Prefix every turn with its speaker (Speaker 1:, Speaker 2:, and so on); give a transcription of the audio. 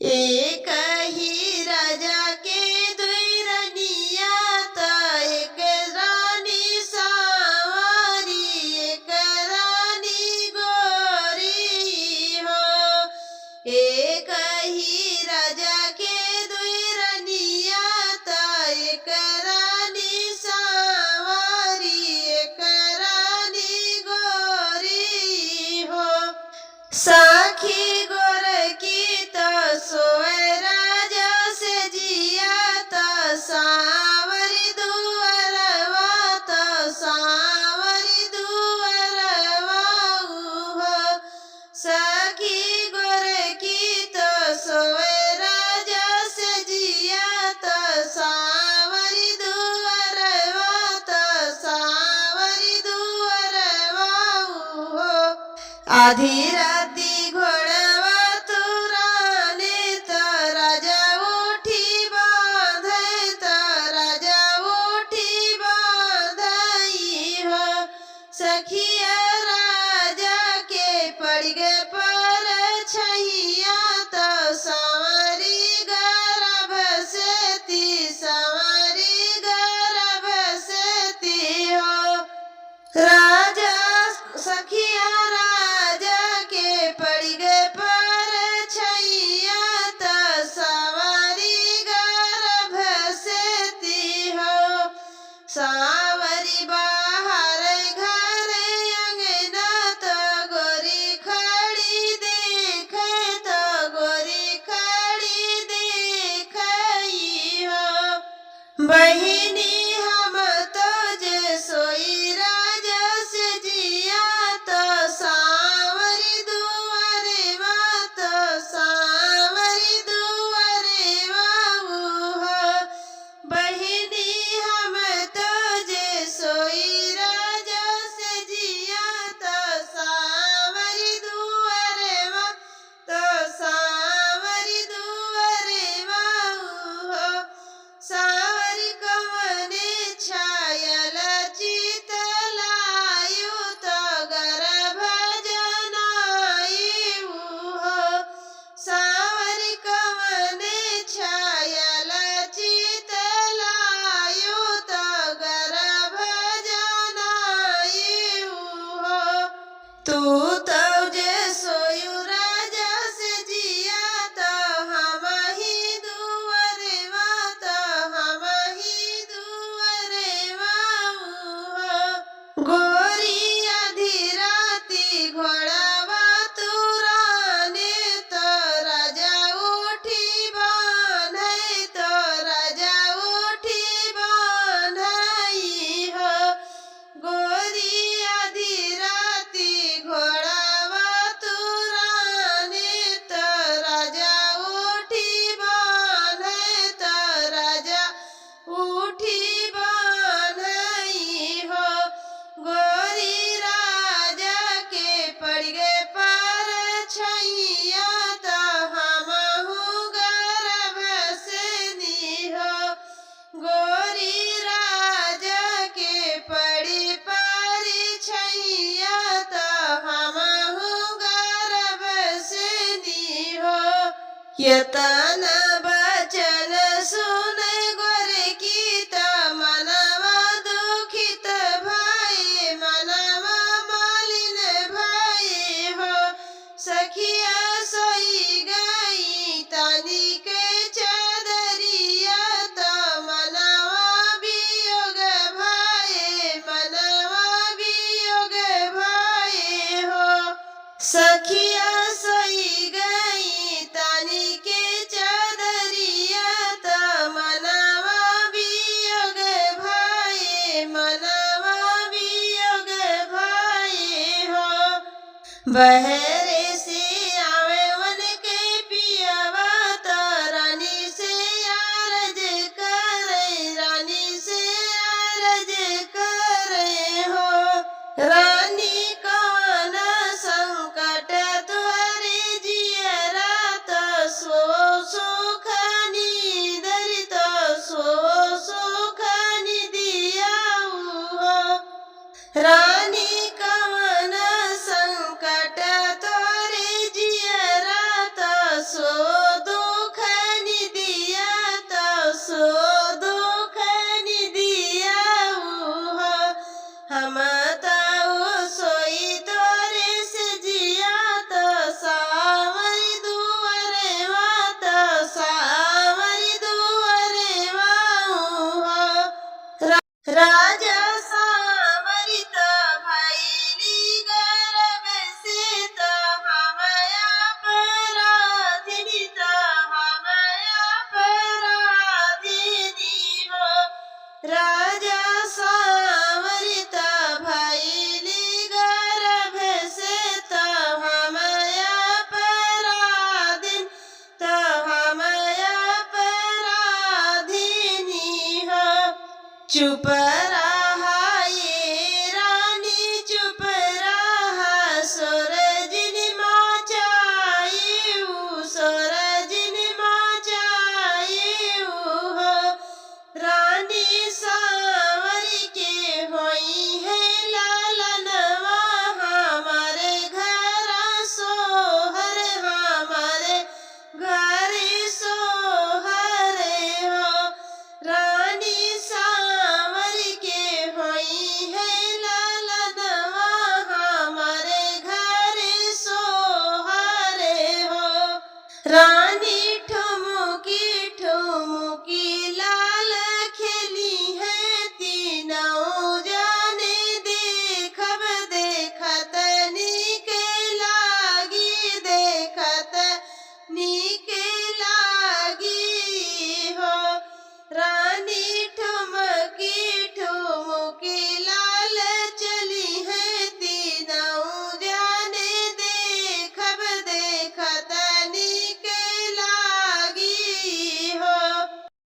Speaker 1: एक ही राजा के दुई रनिया त एक रानी सावरी एक रानी गोरी हो। एक ही राजा के दुई रनिया त एक रानी सावरी एक रानी गोरी हो। साखी गोर की सोए राजा से जिया त सावरी दुअरवा त सावरी दुअरवा हो। सखी गोर की तो सोए राजा से जिया त सावरी दुअरवा त सावरी दुअरवा हो। आधी राती घोड़वा तुराने त राजा उठी बांधे त राजा उठी बांधई हो। सखिया राजा के पड़ गए पर छैया त सावरी गर्भ से ती सावरी गर्भ से ती हो। राजा सखिया पड़ गए पर छैया त सावरी गर्भ से ती हो। सावरी बाहर घर अंगना त गोरी खड़ी देखे त गोरी खड़ी देखई हो। बहिनी हम तो जे सोई राजा से जिया त सावरी दुअरवा त सावरी दुअरवा हो। बहिनी हम तो जे सोई राजा से जिया त सावरी दुअरवा त सावरी दुअरवा हो। सावरी कवने छायल चित लायु त गर्भ जनाई हो। सावरी कवने छायल चित लायु त गर्भ जनाई हो। तू तो जे सोयु राजा से जिया त हम ही दुअरवा त हम ही दुअरवा हो। गोरी आधी राती घोड़वा तुराने त राजा उठी बांधे त राजा उठी बांधई हो। गोरी आधी राती घोड़वा तुराने त राजा उठी बांधे त राजा उठी बांधई हो। गोरी राजा के पड़ गए पर छैया त हमहु गर्भ से नी हो। गोरी राजा के पड़ी पारी छैया त हमहु गर्भ से नी हो। यतन बचन सुने गोर की त मनवा दुखित भई मनवा मलिन भई हो। सखिया सोई गई तानी के चदरिया त मनवा वियोग भई मनवा वियोग भई हो। सखिया सोई गई तानी के चदरिया त मनवा वियोग भई मनवा वियोग भई हो। बहरे से आवे वन के पियावा त रानी से आरज करे रानी से आरज करे हो। रानी कवन संकट तुहरे जियरा त सो सुख निदर त सो सुख निदिया हो। रानी कवन संकट तो चुप रहा ये रानी चुप रहा सूरज मचाइऊ सूरज मचाइऊ हो रानी सावर के होई है लालनवा हमारे घर सोहर हमारे घर सोहर हो रानी सावर के होई है लालनवा हमारे घर सोहर हो रानी